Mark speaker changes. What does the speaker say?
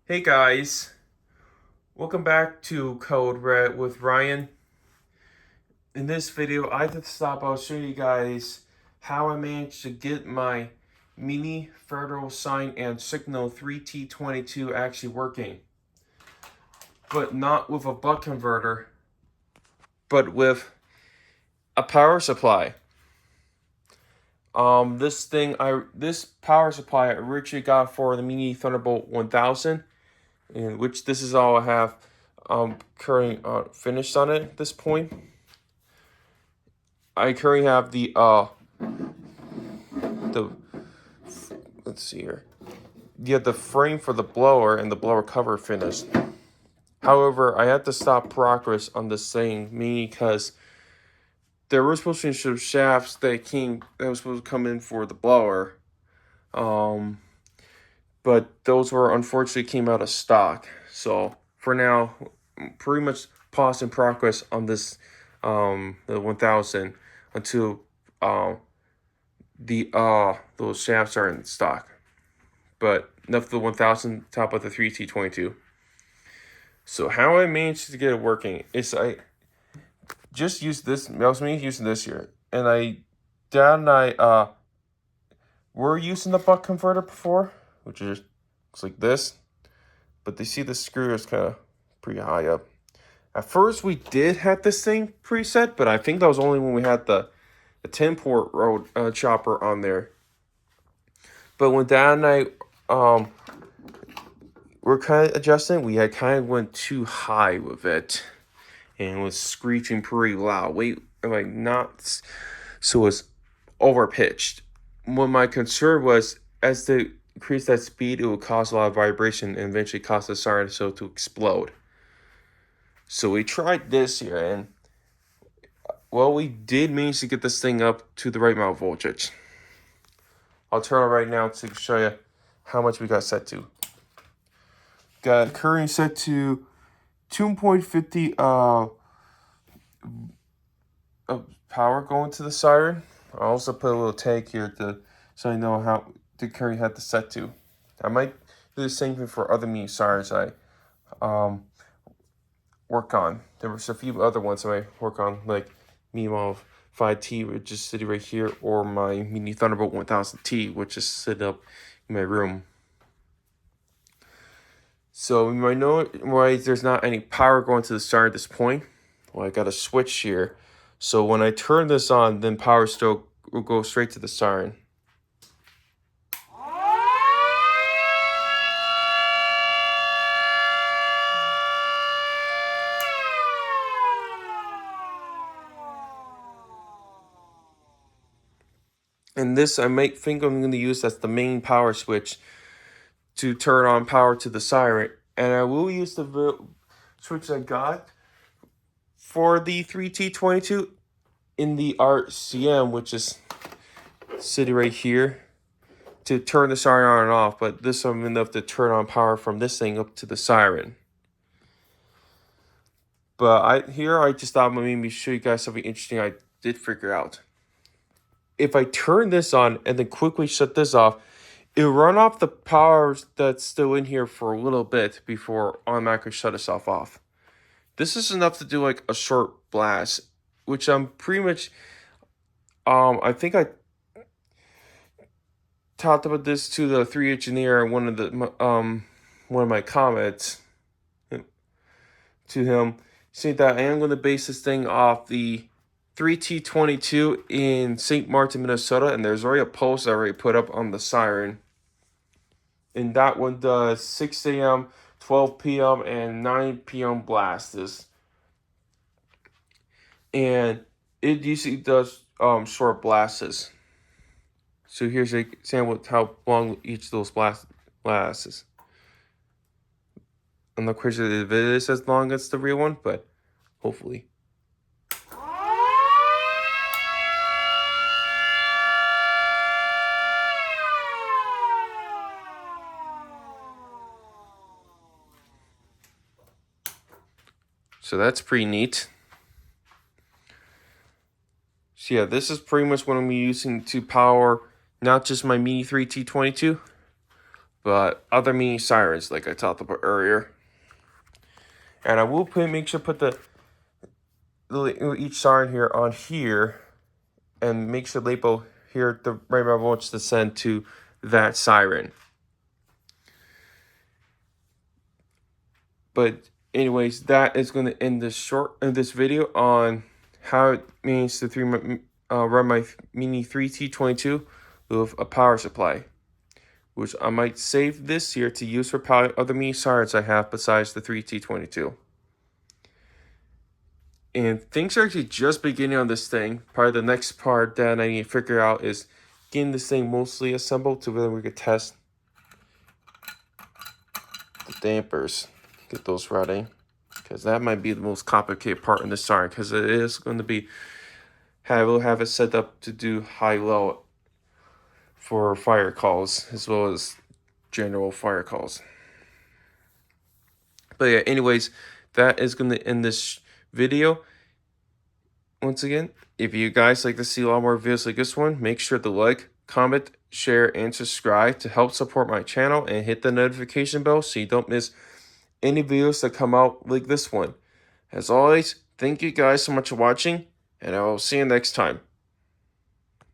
Speaker 1: Hey guys, welcome back to Code Red with Ryan. In this video, I'll show you guys how I managed to get my mini federal sign and signal 3T22 actually working. But not with a buck converter, but with a power supply. This power supply I originally got for the mini Thunderbolt 1000. In which this is all I have currently finished on it at this point. I currently have the let's see here. The frame for the blower and the blower cover finished. However, I had to stop progress on this thing, mainly because there were supposed to be some shafts that was supposed to come in for the blower. But those were unfortunately came out of stock. So for now, pretty much pausing progress on this the 1000 until those shafts are in stock. But enough of the 1000, top of the 3T22. So how I managed to get it working is I just used this. I was mainly using this here, and were using the buck converter before, which is looks like this. But they see the screw is kind of pretty high up. At first, we did have this thing preset, but I think that was only when we had the 10-port road chopper on there. But when Dad and I were kind of adjusting, we had kind of went too high with it, and it was screeching pretty loud. So it was overpitched. What my concern was, as they increase that speed, it would cause a lot of vibration and eventually cause the siren to explode. So we tried this here, and well, we did manage to get this thing up to the right amount of voltage. I'll turn on right now to show you how much we got set to. Got current set to 2.50 of power going to the siren. I also put a little tag here so I know how the current had to set to. I might do the same thing for other mini sirens I work on. There was a few other ones I work on, like Mimo 5T, which is sitting right here, or my mini Thunderbolt 1000T, which is sitting up in my room. So you might know why there's not any power going to the siren at this point. Well, I got a switch here. So when I turn this on, then power still will go straight to the siren. And this I might think I'm going to use as the main power switch to turn on power to the siren. And I will use the switch I got for the 3T22 in the RCM, which is sitting right here, to turn the siren on and off. But this I'm enough to turn on power from this thing up to the siren. But I just thought maybe show you guys something interesting I did figure out. If I turn this on and then quickly shut this off, it'll run off the power that's still in here for a little bit before automatically shut itself off. This is enough to do like a short blast, which I'm pretty much, I think I talked about this to the 3 engineer in one of my comments to him, saying that I am going to base this thing off the 3T22 in St. Martin, Minnesota, and there's already a post I already put up on the siren. And that one does 6 a.m., 12 p.m., and 9 p.m. blasts. And it usually does short blasts. So here's an example of how long each of those blasts lasts. I'm not quite sure if it is as long as the real one, but hopefully. So that's pretty neat. So yeah, this is pretty much what I'm using to power not just my Mini 3T22, but other mini sirens like I talked about earlier. And I will make sure to put each siren here on here, and make sure label here the right wants to send to that siren. But anyways, that is going to end this video on how it means to run my mini 3T22 with a power supply, which I might save this year to use for power other mini sirens I have besides the 3T22. And things are actually just beginning on this thing. Probably the next part that I need to figure out is getting this thing mostly assembled to where we could test the dampers, get those running, because that might be the most complicated part in this siren, because it is going to be we'll have it set up to do high-low for fire calls as well as general fire calls. But yeah, anyways, that is going to end this video. Once again, if you guys like to see a lot more videos like this one, make sure to like, comment, share, and subscribe to help support my channel, and hit the notification bell so you don't miss any videos that come out like this one. As always, thank you guys so much for watching, and I will see you next time.